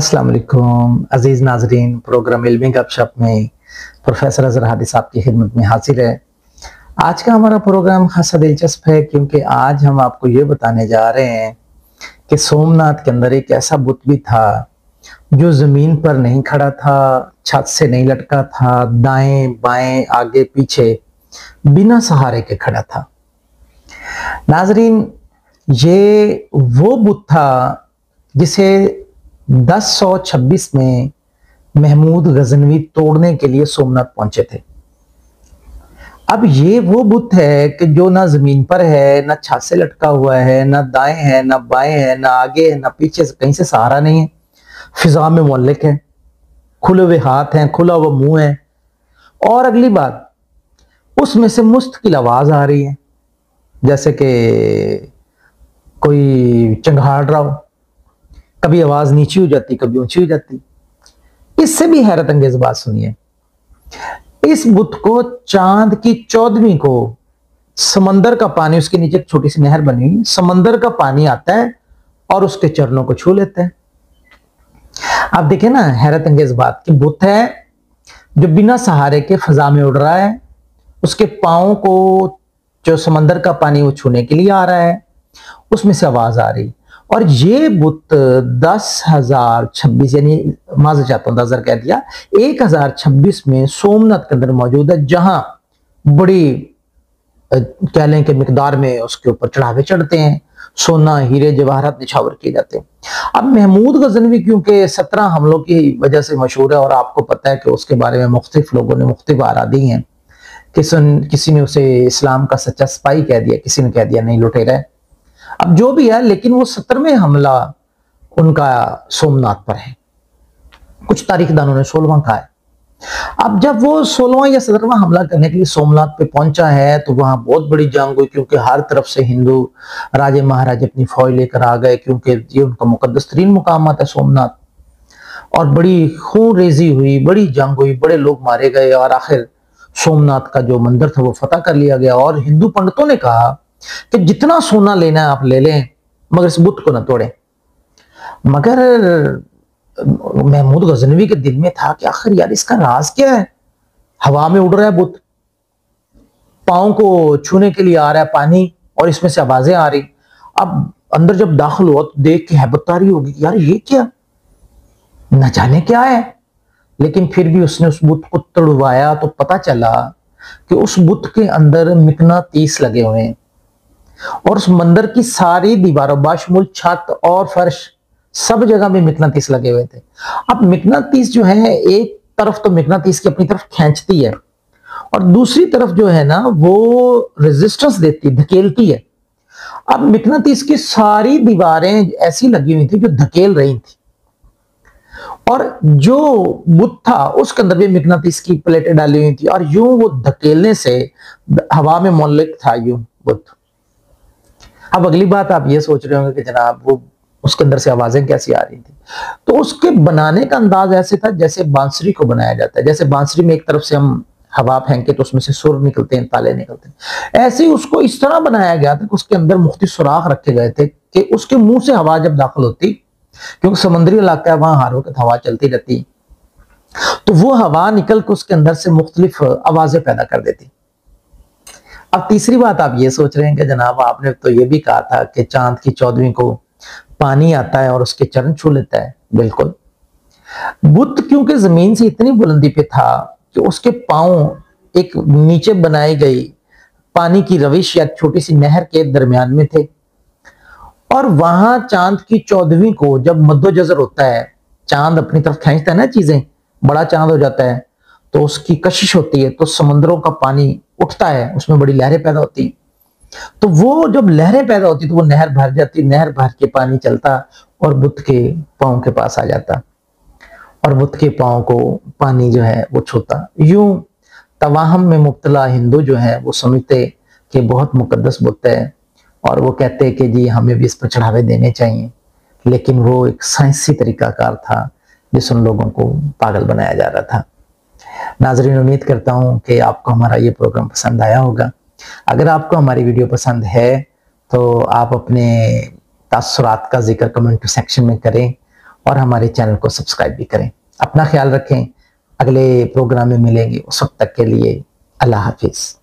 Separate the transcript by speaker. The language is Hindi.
Speaker 1: अस्सलाम वालेकुम अजीज नाजरीन, प्रोग्राम इल्मी गपशप में प्रोफेसर अजहर हादी साहब की खिदमत में हाजिर है। आज का हमारा प्रोग्राम खासा दिलचस्प है क्योंकि आज हम आपको ये बताने जा रहे हैं कि सोमनाथ के अंदर एक ऐसा बुत भी था जो जमीन पर नहीं खड़ा था, छत से नहीं लटका था, दाएं बाएं आगे पीछे बिना सहारे के खड़ा था। नाजरीन, ये वो बुत था जिसे 1026 में महमूद गजनवी तोड़ने के लिए सोमनाथ पहुंचे थे। अब ये वो बुत है कि जो ना जमीन पर है, ना छत से लटका हुआ है, ना दाएं है, ना बाएं है, ना आगे है, ना पीछे, कहीं से सहारा नहीं है, फिजा में मुअल्लिक है, खुले हुए हाथ हैं, खुला हुआ मुंह है। और अगली बात, उसमें से मुस्तकिल आवाज आ रही है जैसे कि कोई चंघाड़ रहा हो। कभी आवाज नीची हो जाती, कभी ऊंची हो जाती। इससे भी हैरत अंगेज बात सुनिए। इस बुत को चांद की 14वीं को समंदर का पानी, उसके नीचे एक छोटी सी नहर बनी हुई, समंदर का पानी आता है और उसके चरणों को छू लेते हैं। आप देखें ना, हैरत अंगेज बात की बुत है जो बिना सहारे के फजा में उड़ रहा है, उसके पांव को जो समंदर का पानी वो छूने के लिए आ रहा है, उसमें से आवाज आ रही। और ये बुत 10,026 यानी माज़ चाहता हूं 10,000 कह दिया, 1026 में सोमनाथ के अंदर मौजूद है, जहां बड़ी कह लें कि मिकदार में उसके ऊपर चढ़ावे चढ़ते हैं, सोना हीरे जवाहरात निछावर किए जाते हैं। अब महमूद गजनवी क्योंकि 17 हमलों की वजह से मशहूर है और आपको पता है कि उसके बारे में मुख्तलिफ लोगों ने मुख्तलिफ आरा दी हैं। किसी ने उसे इस्लाम का सच्चा सिपाही कह दिया, किसी ने कह दिया नहीं लुटेरा है। अब जो भी है, लेकिन वो 17वें हमला उनका सोमनाथ पर है। कुछ तारीखदानों ने 16वां कहा है। अब जब वो 16वां या 17वां हमला करने के लिए सोमनाथ पे पहुंचा है तो वहां बहुत बड़ी जंग हुई, क्योंकि हर तरफ से हिंदू राजे महाराजे अपनी फौज लेकर आ गए, क्योंकि ये उनका मुकद्दस तरीन मुकाम है सोमनाथ। और बड़ी खून रेजी हुई, बड़ी जंग हुई, बड़े लोग मारे गए और आखिर सोमनाथ का जो मंदिर था वो फतह कर लिया गया। और हिंदू पंडितों ने कहा कि जितना सोना लेना है आप ले लें, मगर इस बुत को ना तोड़ें। मगर महमूद गजनवी के दिल में था कि आखिर यार इसका राज क्या है। हवा में उड़ रहा है बुत, पांव को छूने के लिए आ रहा है पानी और इसमें से आवाजें आ रही। अब अंदर जब दाखिल हुआ तो देख के हैबत तारी होगी, यार ये क्या, न जाने क्या है। लेकिन फिर भी उसने उस बुत को तोड़वाया तो पता चला कि उस बुत के अंदर मिकनातीस लगे हुए हैं और उस मंदिर की सारी दीवारों बाशमुल छत और फर्श सब जगह में मिकनातीस लगे हुए थे। अब मिकनातीस जो है, एक तरफ तो मिकनातीस की अपनी तरफ खींचती है और दूसरी तरफ जो है ना वो रेजिस्टेंस देती, धकेलती है। अब मिकनातीस की सारी दीवारें ऐसी लगी हुई थी जो धकेल रही थी और जो बुत था उसके अंदर भी मिकनातीस की प्लेटें डाली हुई थी और यूं वो धकेलने से हवा में मुअल्लिक था यूं बुत। अब अगली बात आप ये सोच रहे होंगे कि जनाब वो उसके अंदर से आवाजें कैसी आ रही थी। तो उसके बनाने का अंदाज ऐसे था जैसे बांसुरी को बनाया जाता है। जैसे बांसुरी में एक तरफ से हम हवा फेंके तो उसमें से सुर निकलते हैं, ताले निकलते हैं, ऐसे ही उसको इस तरह बनाया गया था कि उसके अंदर मुख्तलिफ सुराख रखे गए थे कि उसके मुंह से हवा जब दाखिल होती, क्योंकि समुद्री इलाका है वहां हर वक्त हवा चलती रहती, तो वो हवा निकल के उसके अंदर से मुख्तलिफ आवाजें पैदा कर देती। अब तीसरी बात आप ये सोच रहे हैं कि जनाब आपने तो ये भी कहा था कि चांद की 14वीं को पानी आता है और उसके चरण छू लेता है। बिल्कुल, बुत क्योंकि जमीन से इतनी बुलंदी पे था कि उसके पांव एक नीचे बनाई गई पानी की रविश या छोटी सी नहर के दरमियान में थे और वहां चांद की 14वीं को जब मद्दोजजर होता है, चांद अपनी तरफ खींचता है ना चीजें, बड़ा चांद हो जाता है तो उसकी कशिश होती है तो समंदरों का पानी उठता है, उसमें बड़ी लहरें पैदा होती। तो वो जब लहरें पैदा होती तो वो नहर भर जाती, नहर भर के पानी चलता और बुत के पांव के पास आ जाता और बुत के पांव को पानी जो है वो छूता। यूं तवाहम में मुब्तला हिंदू जो है वो समझते कि बहुत मुकद्दस बुत है और वो कहते कि जी हमें भी इस पर चढ़ावे देने चाहिए, लेकिन वो एक साइंसी तरीकाकार था जिस उन लोगों को पागल बनाया जा रहा था। नाजरीन, उम्मीद करता हूं कि आपको हमारा ये प्रोग्राम पसंद आया होगा। अगर आपको हमारी वीडियो पसंद है तो आप अपने तासुरात का जिक्र कमेंट सेक्शन में करें और हमारे चैनल को सब्सक्राइब भी करें। अपना ख्याल रखें, अगले प्रोग्राम में मिलेंगे, उस वक्त तक के लिए अल्लाह हाफिज।